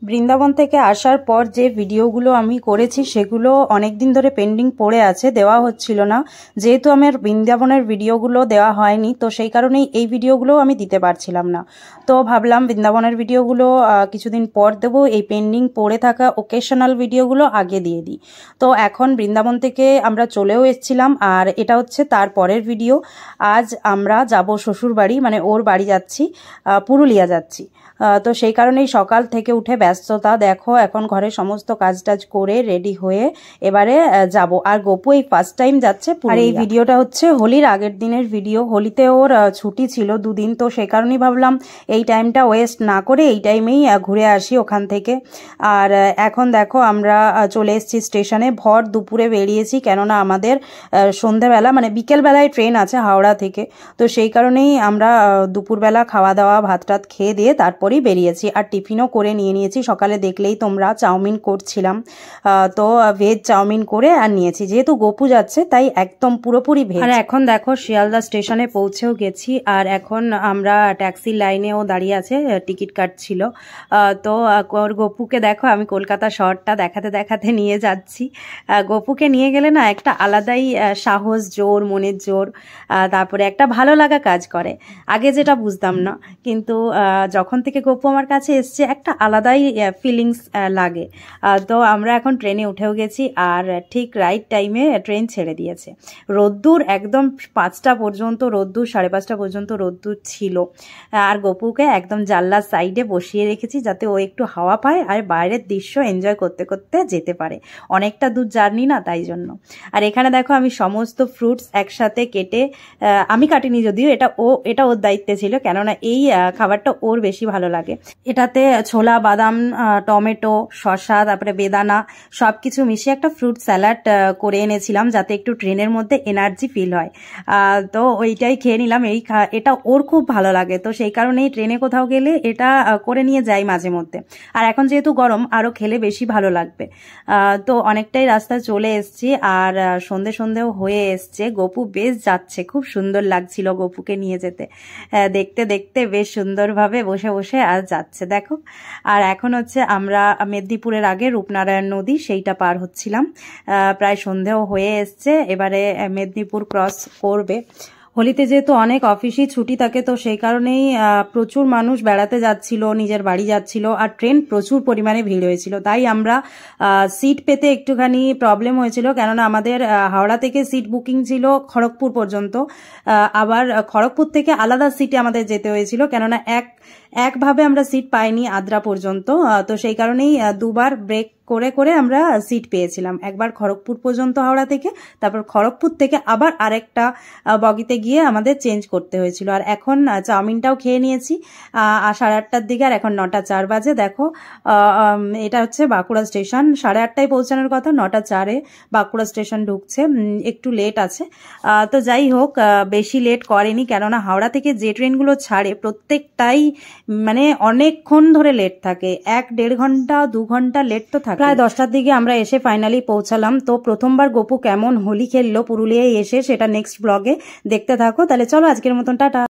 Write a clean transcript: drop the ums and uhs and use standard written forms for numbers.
বৃন্দাবন থেকে আসার পর যে ভিডিওগুলো আমি করেছি সেগুলো অনেক দিন ধরে পেন্ডিং পড়ে আছে, দেওয়া হচ্ছিল না। যেহেতু আমার বৃন্দাবনের ভিডিওগুলো দেওয়া হয়নি, তো সেই কারণেই এই ভিডিওগুলো আমি দিতে পারছিলাম না। তো ভাবলাম বৃন্দাবনের ভিডিওগুলো কিছুদিন পর দেবো, এই পেন্ডিং পড়ে থাকা ওকেশনাল ভিডিওগুলো আগে দিয়ে দিই। তো এখন বৃন্দাবন থেকে আমরা চলেও এসেছিলাম, আর এটা হচ্ছে তার পরের ভিডিও। আজ আমরা যাব শ্বশুর বাড়ি, মানে ওর বাড়ি যাচ্ছি, পুরুলিয়া যাচ্ছি। তো সেই কারণেই সকাল থেকে উঠে ব্যস্ততা, দেখো এখন ঘরে সমস্ত কাজ টাজ করে রেডি হয়ে এবারে যাব। আর গোপু এই ফার্স্ট টাইম যাচ্ছে। আর এই ভিডিওটা হচ্ছে হোলির আগের দিনের ভিডিও। হোলিতে ওর ছুটি ছিল 2 দিন, তো সেই কারণেই ভাবলাম এই টাইমটা ওয়েস্ট না করে এই টাইমেই ঘুরে আসি ওখান থেকে। আর এখন দেখো আমরা চলে এসেছি স্টেশনে, ভর দুপুরে বেরিয়েছি, কেননা আমাদের সন্ধ্যাবেলা মানে বিকেলবেলায় ট্রেন আছে হাওড়া থেকে। তো সেই কারণেই আমরা দুপুরবেলা খাওয়া দাওয়া ভাত টাত খেয়ে দিয়ে তারপরেই বেরিয়েছি। আর টিফিনও করে নিয়ে নিয়েছি, সকালে দেখলেই তোমরা চাউমিন করছিলাম, তো ভেজ চাউমিন করে আর নিয়েছি। যেহেতু গোপু যাচ্ছে তাই একদম পুরোপুরি ভেজ। আর এখন দেখো শিয়ালদা স্টেশনে পৌঁছেও গেছি, আর এখন আমরা ট্যাক্সির লাইনেও দাঁড়িয়ে আছে, টিকিট কাটছিল। তো গোপুকে দেখো আমি কলকাতা শহরটা দেখাতে দেখাতে নিয়ে যাচ্ছি। গোপুকে নিয়ে গেলে না একটা আলাদাই সাহস, জোর, মনের জোর, তারপরে একটা ভালো লাগা কাজ করে। আগে যেটা বুঝতাম না, কিন্তু যখন থেকে গোপু আমার কাছে এসছে একটা আলাদাই ফিলিংস লাগে। তো আমরা এখন ট্রেনে উঠেও গেছি, আর ঠিক রাইট টাইমে ট্রেন ছেড়ে দিয়েছে। রোদ্দুর একদম 5টা পর্যন্ত রোদ্দুর, 5:30 পর্যন্ত রোদ্দুর ছিল। আর গোপুকে একদম জানলার সাইডে বসিয়ে রেখেছি যাতে ও একটু হাওয়া পায় আর বাইরের দৃশ্য এনজয় করতে করতে যেতে পারে। অনেকটা দূর জার্নি না, তাই জন্য। আর এখানে দেখো আমি সমস্ত ফ্রুটস একসাথে কেটে, আমি কাটিনি যদিও, এটা ওর দায়িত্বে ছিল, কেননা এই খাবারটা ওর বেশি ভালো লাগে। এটাতে ছোলা, বাদাম, টমেটো, শসা, তারপরে বেদানা সবকিছু মিশিয়ে একটা ফ্রুট স্যালাড করে এনেছিলাম, যাতে একটু ট্রেনের মধ্যে এনার্জি ফিল হয়। তো ওইটাই খেয়ে নিলাম। এটা ওর খুব ভালো লাগে, তো সেই কারণেই ট্রেনে কোথাও গেলে এটা করে নিয়ে যাই মাঝে মধ্যে। আর এখন যেহেতু গরম, আরও খেলে বেশি ভালো লাগবে। তো অনেকটাই রাস্তা চলে এসছি, আর সন্ধেও হয়ে এসছে। গোপু বেশ যাচ্ছে, খুব সুন্দর লাগছিল গোপুকে নিয়ে যেতে। দেখতে দেখতে বেশ সুন্দরভাবে বসে বসে আর যাচ্ছে দেখো। আর এখন হচ্ছে আমরা মেদিনীপুরের আগে রূপনারায়ণ নদী, সেইটা পার হচ্ছিলাম। প্রায় সন্ধেও হয়ে এসছে, এবারে মেদিনীপুর ক্রস করবে। হোলিতে যেহেতু অনেক অফিসই ছুটি থাকে, তো সেই কারণেই প্রচুর মানুষ বেড়াতে যাচ্ছিল, নিজের বাড়ি যাচ্ছিল, আর ট্রেন প্রচুর পরিমাণে ভিড় হয়েছিল। তাই আমরা সিট পেতে একটুখানি প্রবলেম হয়েছিল, কেননা আমাদের হাওড়া থেকে সিট বুকিং ছিল খড়গপুর পর্যন্ত, আবার খড়গপুর থেকে আলাদা সিটে আমাদের যেতে হয়েছিল, কেননা একভাবে আমরা সিট পাইনি আদ্রা পর্যন্ত। তো সেই কারণেই দুবার ব্রেক করে করে আমরা সিট পেয়েছিলাম, একবার খড়গপুর পর্যন্ত হাওড়া থেকে, তারপর খড়গপুর থেকে আবার আরেকটা বগিতে গিয়ে আমাদের চেঞ্জ করতে হয়েছিল। আর এখন চাউমিনটাও খেয়ে নিয়েছি 8:30টার দিকে, আর এখন 9:04 বাজে। দেখো এটা হচ্ছে বাঁকুড়া স্টেশন, 8:30টায় পৌঁছানোর কথা, 9:04-এ বাঁকুড়া স্টেশন ঢুকছে। একটু লেট আছে, তো যাই হোক বেশি লেট করেনি, কেননা হাওড়া থেকে যে ট্রেনগুলো ছাড়ে প্রত্যেকটাই মানে অনেকক্ষণ ধরে লেট থাকে, 1-1.5 ঘন্টা 2 ঘন্টা লেট তো থাকে। প্রায় 10টার দিকে আমরা এসে ফাইনালি পৌঁছালাম। তো প্রথমবার গোপু কেমন হোলি খেললো পুরুলিয়ায় এসে, সেটা নেক্সট ব্লগে দেখতে থাকো। তাহলে চলো আজকের মতন টাটা।